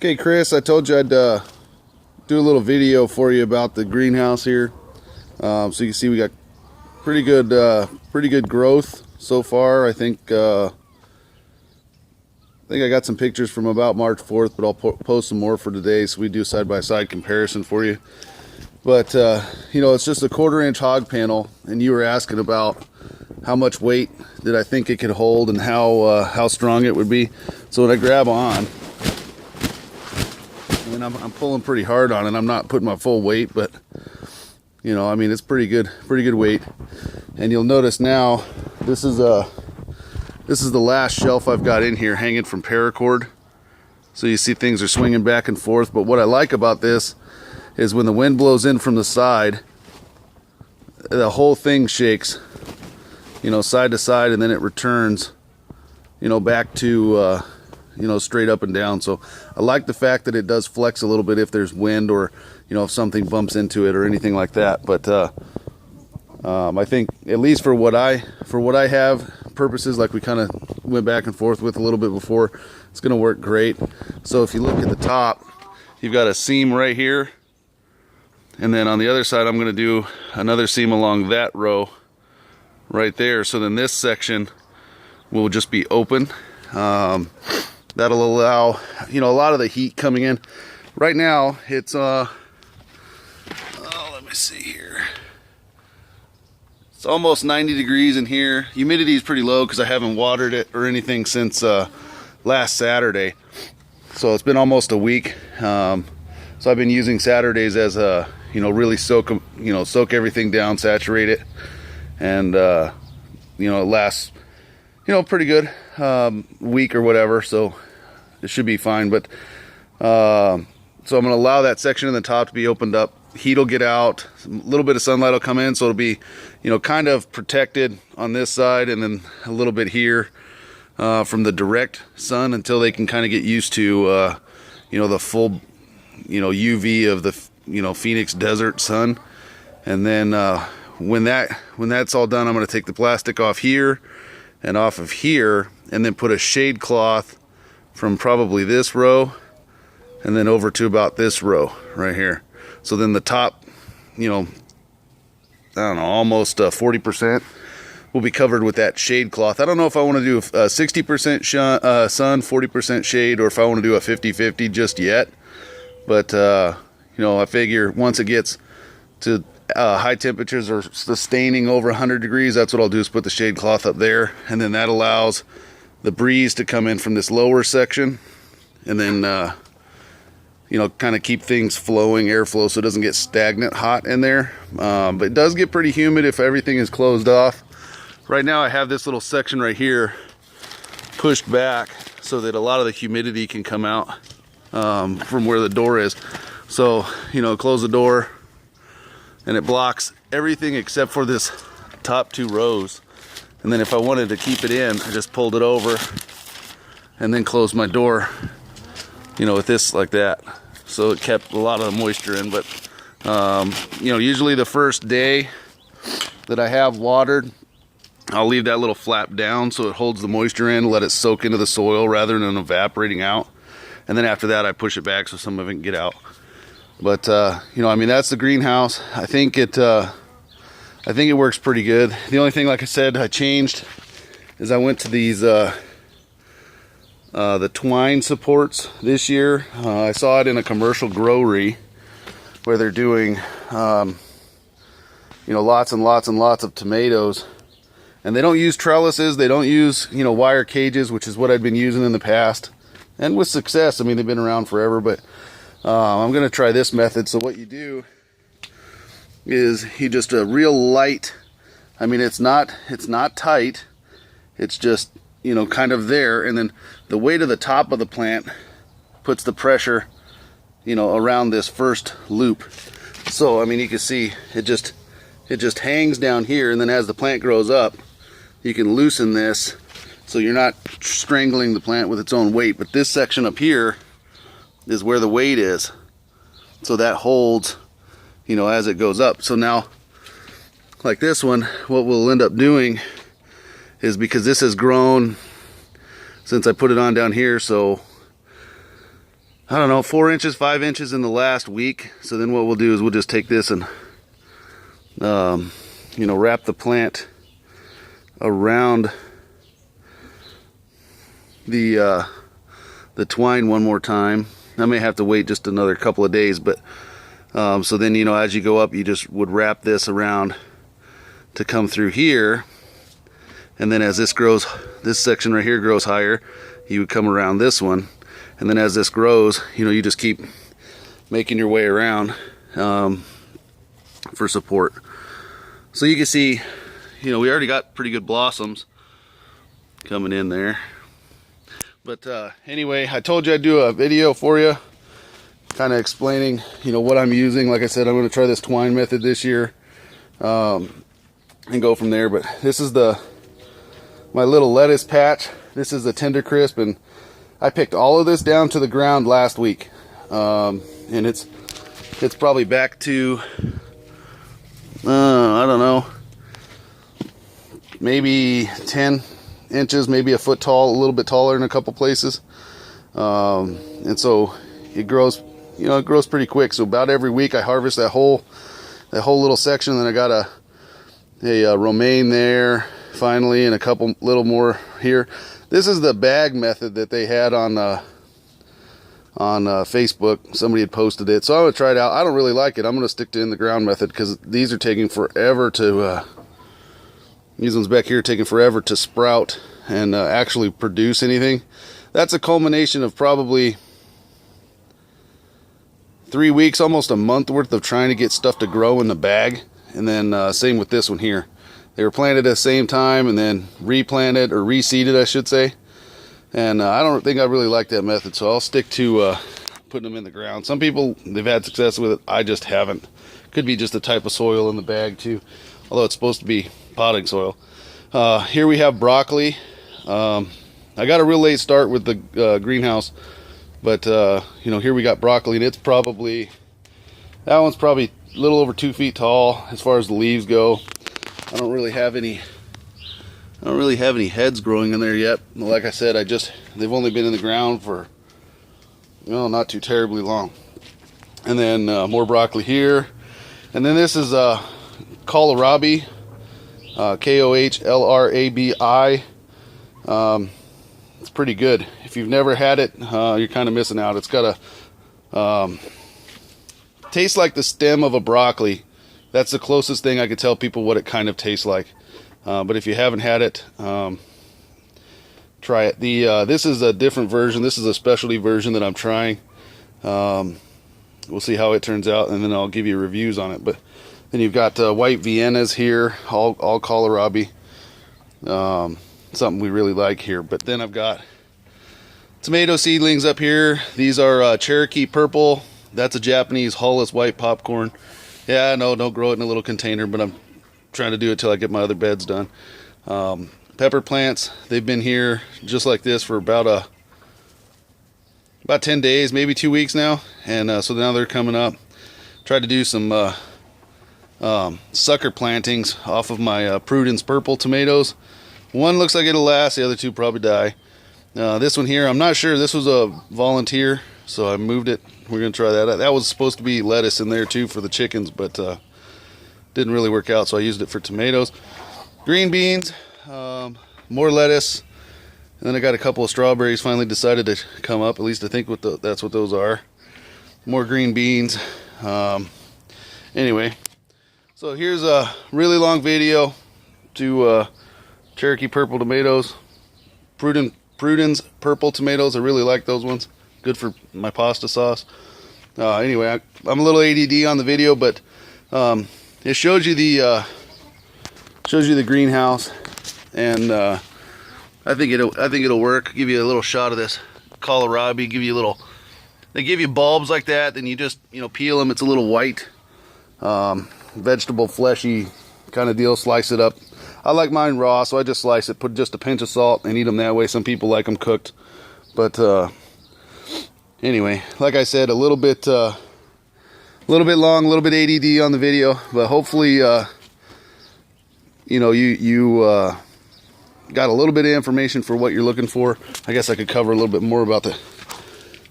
Okay, Chris, I told you I'd do a little video for you about the greenhouse here. So you can see we got pretty good growth so far. I think I got some pictures from about March 4th, but I'll post some more for today so we do side-by-side comparison for you. But you know, it's just a 1/4-inch hog panel, and you were asking about how much weight did I think it could hold and how strong it would be. So when I grab on, I mean, I'm pulling pretty hard on it. I'm not putting my full weight, but you know, I mean, it's pretty good weight. And you'll notice now, this is the last shelf I've got in here hanging from paracord. So you see things are swinging back and forth. But what I like about this is when the wind blows in from the side, the whole thing shakes, you know, side to side, and then it returns, you know, back to you know, straight up and down. So I like the fact that it does flex a little bit if there's wind, or you know, if something bumps into it or anything like that. But I think, at least for what I have purposes, like we kind of went back and forth with a little bit before, it's going to work great. So if you look at the top, you've got a seam right here, and then on the other side I'm going to do another seam along that row right there. So then this section will just be open. That'll allow, you know, a lot of the heat coming in. Right now it's let me see here, it's almost 90 degrees in here. Humidity is pretty low because I haven't watered it or anything since last Saturday, so it's been almost a week. So I've been using Saturdays as a, you know, really soak everything down, saturate it, and you know, it lasts, you know, pretty good week or whatever, so it should be fine. But so I'm going to allow that section in the top to be opened up. Heat will get out, a little bit of sunlight will come in, so it'll be, you know, kind of protected on this side, and then a little bit here from the direct sun, until they can kind of get used to you know, the full, you know, UV of the, you know, Phoenix desert sun. And then when that's all done, I'm going to take the plastic off here and off of here, and then put a shade cloth from probably this row and then over to about this row right here. So then the top, you know, I don't know, almost 40% will be covered with that shade cloth. I don't know if I want to do a 60% sun, 40% shade, or if I want to do a 50-50 just yet. But you know, I figure once it gets to high temperatures or sustaining over 100 degrees, that's what I'll do, is put the shade cloth up there, and then that allows the breeze to come in from this lower section, and then you know, kind of keep things flowing, airflow, so it doesn't get stagnant hot in there. But it does get pretty humid if everything is closed off. Right now I have this little section right here pushed back so that a lot of the humidity can come out from where the door is. So, you know, close the door, and it blocks everything except for this top 2 rows. And then if I wanted to keep it in, I just pulled it over and then closed my door, you know, with this like that. So it kept a lot of the moisture in. But you know, usually the first day that I have watered, I'll leave that little flap down so it holds the moisture in, let it soak into the soil rather than evaporating out. And then after that I push it back so some of it can get out. But you know, I mean, that's the greenhouse. I think it works pretty good. The only thing, like I said, I changed is I went to these the twine supports this year. I saw it in a commercial growery where they're doing you know, lots and lots and lots of tomatoes, and they don't use trellises, they don't use, you know, wire cages, which is what I'd been using in the past, and with success. I mean, they've been around forever. But I'm going to try this method. So what you do is you just a real light, I mean, it's not tight, it's just, you know, kind of there, and then the weight of the top of the plant puts the pressure, you know, around this first loop. So I mean, you can see it just hangs down here, and then as the plant grows up, you can loosen this so you're not strangling the plant with its own weight. But this section up here is where the weight is, so that holds, you know, as it goes up. So now, like this one, what we'll end up doing is, because this has grown since I put it on down here, so I don't know, 4 inches, 5 inches in the last week. So then what we'll do is we'll just take this and, you know, wrap the plant around the twine one more time. I may have to wait just another couple of days, but so then, you know, as you go up, you just would wrap this around to come through here, and then as this grows, this section right here grows higher, you would come around this one, and then as this grows, you know, you just keep making your way around for support. So you can see, you know, we already got pretty good blossoms coming in there. But anyway, I told you I'd do a video for you, kind of explaining, you know, what I'm using. Like I said, I'm going to try this twine method this year, and go from there. But this is my little lettuce patch. This is the Tender Crisp, and I picked all of this down to the ground last week, and it's probably back to I don't know, maybe 10 inches, maybe a foot tall, a little bit taller in a couple places, and so it grows, you know, it grows pretty quick. So about every week I harvest that whole little section. Then I got a romaine there finally, and a couple little more here. This is the bag method that they had on Facebook. Somebody had posted it, so I'm gonna try it out. I don't really like it. I'm gonna stick to in the ground method because these are taking forever to these ones back here are taking forever to sprout and actually produce anything. That's a culmination of probably 3 weeks, almost a month worth of trying to get stuff to grow in the bag. And then same with this one here. They were planted at the same time and then replanted, or reseeded I should say. And I don't think I really like that method, so I'll stick to putting them in the ground. Some people, they've had success with it. I just haven't. Could be just the type of soil in the bag too, although it's supposed to be potting soil. Here we have broccoli. I got a real late start with the greenhouse, but you know, here we got broccoli, and it's probably, that one's probably a little over 2 feet tall as far as the leaves go. I don't really have any heads growing in there yet. Like I said, they've only been in the ground for, you know, not too terribly long. And then more broccoli here, and then this is kohlrabi, Kohlrabi. It's pretty good. If you've never had it, you're kind of missing out. It's got a tastes like the stem of a broccoli. That's the closest thing I could tell people what it kind of tastes like. But if you haven't had it, try it. This is a different version. This is a specialty version that I'm trying. We'll see how it turns out, and then I'll give you reviews on it. But then you've got white Viennas here, all kohlrabi. Something we really like here. But then I've got tomato seedlings up here. These are Cherokee Purple. That's a Japanese hulless white popcorn. Yeah, no, don't grow it in a little container, but I'm trying to do it till I get my other beds done. Pepper plants, they've been here just like this for about 10 days, maybe 2 weeks now, and so now they're coming up. Tried to do some sucker plantings off of my Prudence Purple tomatoes. One looks like it'll last, the other two probably die. This one here, I'm not sure. This was a volunteer, so I moved it. We're gonna try that out. That was supposed to be lettuce in there too for the chickens, but didn't really work out, so I used it for tomatoes. Green beans, more lettuce, and then I got a couple of strawberries finally decided to come up. At least I think that's what those are. More green beans. Anyway, so here's a really long video to Cherokee Purple tomatoes. Prudence Purple tomatoes, I really like those ones. Good for my pasta sauce. Anyway, I'm a little ADD on the video, but it shows you the greenhouse, and I think it'll work. Give you a little shot of this kohlrabi. They give you bulbs like that, then you just, you know, peel them. It's a little white, vegetable fleshy kind of deal. Slice it up. I like mine raw, so I just slice it, put just a pinch of salt, and eat them that way. Some people like them cooked, but anyway, like I said, a little bit long, a little bit ADD on the video, but hopefully, you know, you got a little bit of information for what you're looking for. I guess I could cover a little bit more about the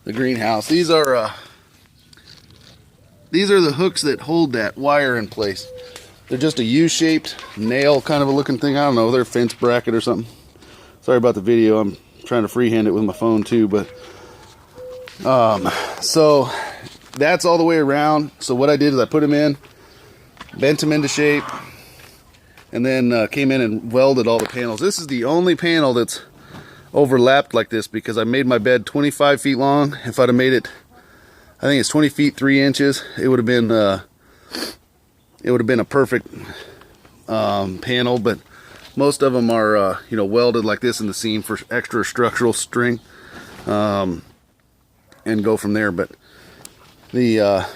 the greenhouse. These are the hooks that hold that wire in place. They're just a U-shaped nail kind of a looking thing. I don't know, they're a fence bracket or something. Sorry about the video. I'm trying to freehand it with my phone too, but so that's all the way around. So what I did is I put them in, bent them into shape, and then came in and welded all the panels. This is the only panel that's overlapped like this because I made my bed 25 feet long. If I'd have made it, I think it's 20 feet 3 inches, it would have been a perfect panel. But most of them are you know, welded like this in the seam for extra structural strength, and go from there. But the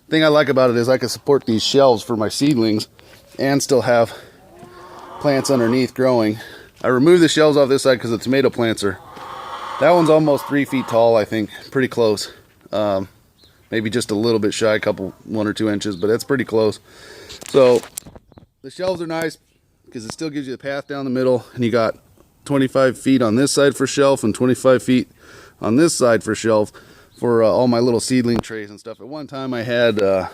thing I like about it is I can support these shelves for my seedlings and still have plants underneath growing. I removed the shelves off this side because the tomato plants are, that one's almost 3 feet tall, I think, pretty close. Maybe just a little bit shy, a couple, 1 or 2 inches, but that's pretty close. So the shelves are nice because it still gives you a path down the middle, and you got 25 feet on this side for shelf and 25 feet on this side for shelf for all my little seedling trays and stuff. At one time I had, I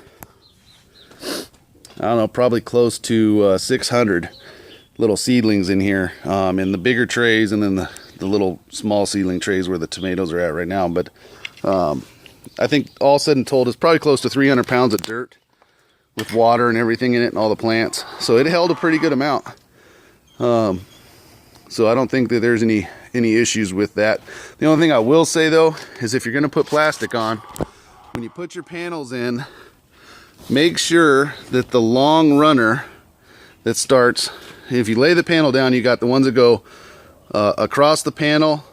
don't know, probably close to 600 little seedlings in here, in the bigger trays, and then the little small seedling trays where the tomatoes are at right now. But I think all said and told, it's probably close to 300 pounds of dirt with water and everything in it and all the plants. So it held a pretty good amount. So I don't think that there's any issues with that. The only thing I will say though is if you're going to put plastic on, when you put your panels in, make sure that the long runner that starts, if you lay the panel down, you got the ones that go across the panel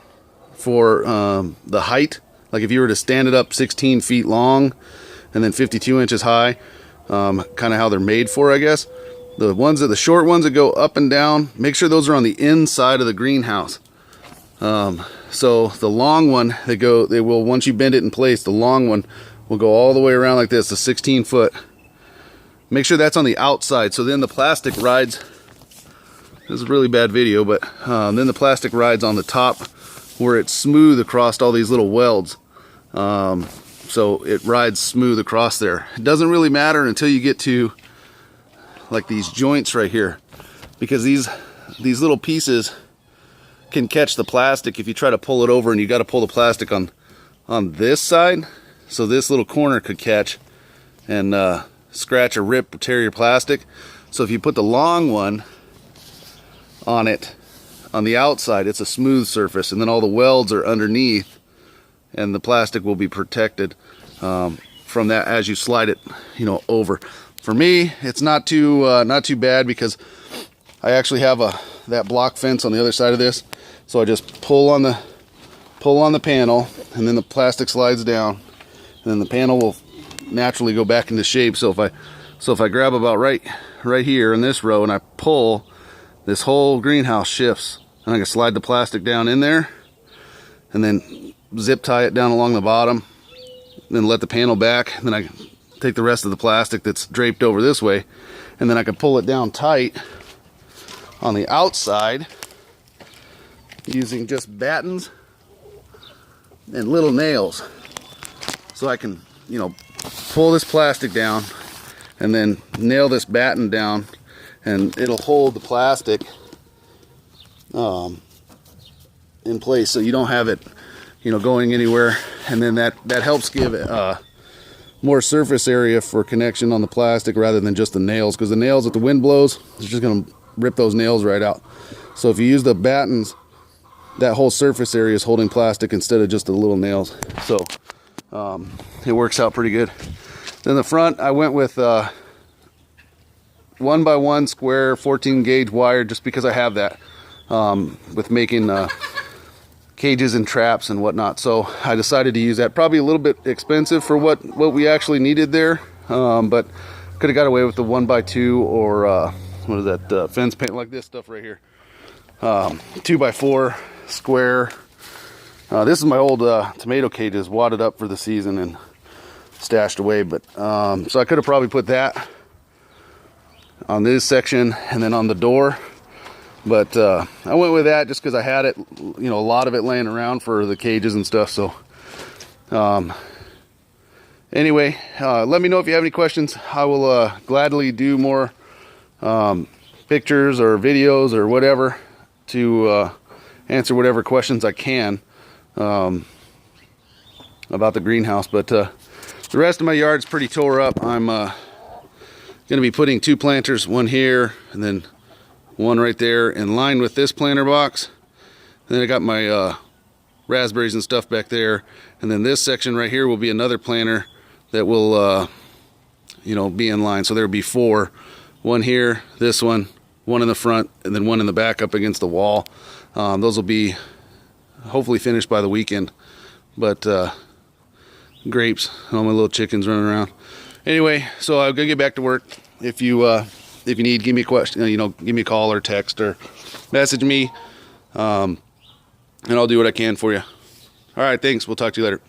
for the height. Like if you were to stand it up 16 feet long and then 52 inches high, kind of how they're made for, I guess. The short ones that go up and down, make sure those are on the inside of the greenhouse. So the long one, they will, once you bend it in place, the long one will go all the way around like this, the 16 foot. Make sure that's on the outside, so then the plastic rides. This is a really bad video, but then the plastic rides on the top where it's smooth across all these little welds. So it rides smooth across there. It doesn't really matter until you get to like these joints right here, because these little pieces can catch the plastic if you try to pull it over, and you got to pull the plastic on this side. So this little corner could catch and scratch or rip or tear your plastic. So if you put the long one on it, on the outside, it's a smooth surface, and then all the welds are underneath, and the plastic will be protected from that as you slide it, you know, over. For me, it's not too bad because I actually have that block fence on the other side of this, so I just pull on the panel, and then the plastic slides down, and then the panel will naturally go back into shape. So if I grab about right here in this row and I pull, this whole greenhouse shifts, and I can slide the plastic down in there and then zip tie it down along the bottom, then let the panel back, and then I take the rest of the plastic that's draped over this way, and then I can pull it down tight on the outside using just battens and little nails. So I can, you know, pull this plastic down and then nail this batten down, and it'll hold the plastic in place, so you don't have it, you know, going anywhere. And then that helps give more surface area for connection on the plastic rather than just the nails, because the nails, if the wind blows, it's just going to rip those nails right out. So if you use the battens, that whole surface area is holding plastic instead of just the little nails. So it works out pretty good. Then the front, I went with 1x1 square 14 gauge wire, just because I have that with making cages and traps and whatnot. So I decided to use that. Probably a little bit expensive for what we actually needed there, but could have got away with the 1x2 or what is that, fence paint, like this stuff right here, 2x4 square. This is my old tomato cages, wadded up for the season and stashed away. But so I could have probably put that on this section, and then on the door But I went with that just because I had it, you know, a lot of it laying around for the cages and stuff. So anyway, let me know if you have any questions. I will gladly do more pictures or videos or whatever to answer whatever questions I can about the greenhouse. But the rest of my yard's pretty tore up. I'm going to be putting 2 planters, one here and then one right there in line with this planter box. And then I got my raspberries and stuff back there, and then this section right here will be another planter that will you know, be in line. So there'll be 4, one here, this one in the front, and then one in the back up against the wall. Those will be hopefully finished by the weekend. But grapes, all my little chickens running around. Anyway, so I'm gonna get back to work. If you need, give me a question, you know, give me a call or text or message me, and I'll do what I can for you. All right, thanks. We'll talk to you later.